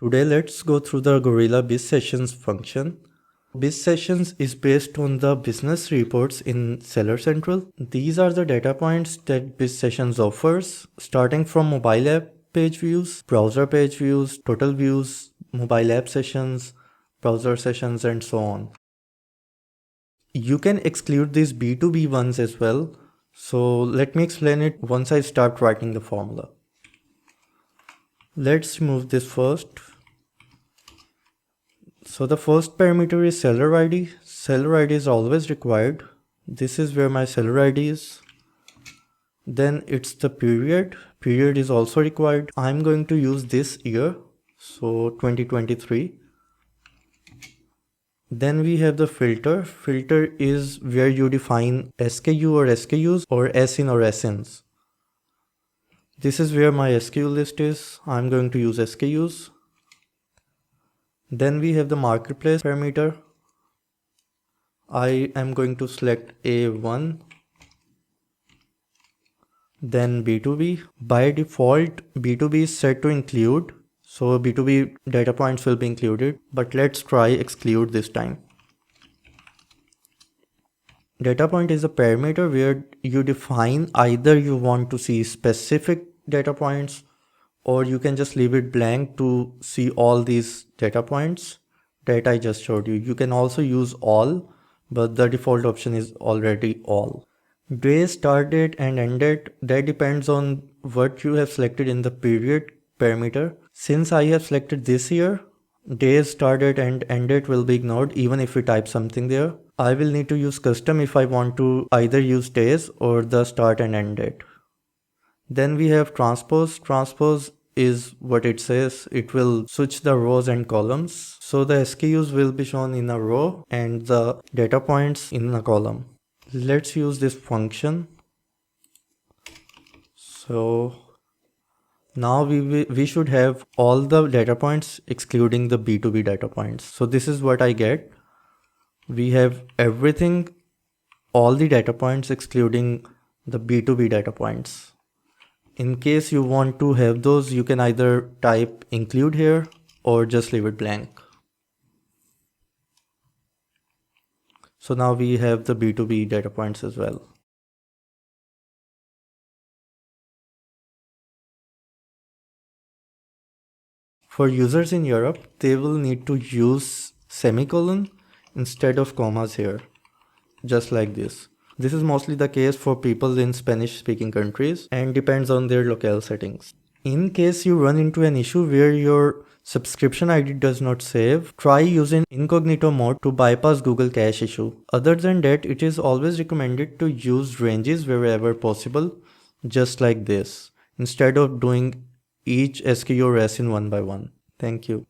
Today let's go through the Gorilla BIZSESSIONS function. BIZSESSIONS is based on the business reports in Seller Central. These are the data points that BIZSESSIONS offers, starting from mobile app page views, browser page views, total views, mobile app sessions, browser sessions, and so on. You can exclude these B2B ones as well. So let me explain it once I start writing the formula. Let's remove this first. So the first parameter is seller ID. Seller ID is always required. This is where my seller ID is. Then it's the period. Period is also required. I'm going to use this year, so 2023. Then we have the filter. Filter is where you define SKU or SKUs or SIN or SINs. This is where my SKU list is. I'm going to use SKUs. Then we have the marketplace parameter. I am going to select A1. Then B2B. By default, B2B is set to include. So B2B data points will be included. But let's try exclude this time. Data point is a parameter where you define either you want to see specific data points, or you can just leave it blank to see all these data points that I just showed you. You can also use all, but the default option is already all. Day, start date and end date, that depends on what you have selected in the period parameter. Since I have selected this year, days, start date and end date will be ignored even if we type something there. I will need to use custom if I want to either use days or the start and end date. Then we have transpose. Transpose is what it says. It will switch the rows and columns. So the SKUs will be shown in a row and the data points in a column. Let's use this function. So now we should have all the data points excluding the B2B data points. So this is what I get. We have everything, all the data points excluding the B2B data points. In case you want to have those, you can either type include here or just leave it blank. So now we have the B2B data points as well. For users in Europe, they will need to use semicolon instead of commas here, just like this. This is mostly the case for people in Spanish speaking countries and depends on their locale settings. In case you run into an issue where your subscription ID does not save, try using incognito mode to bypass Google cache issue. Other than that, it is always recommended to use ranges wherever possible, just like this, instead of doing each SKU or SIN one by one. Thank you.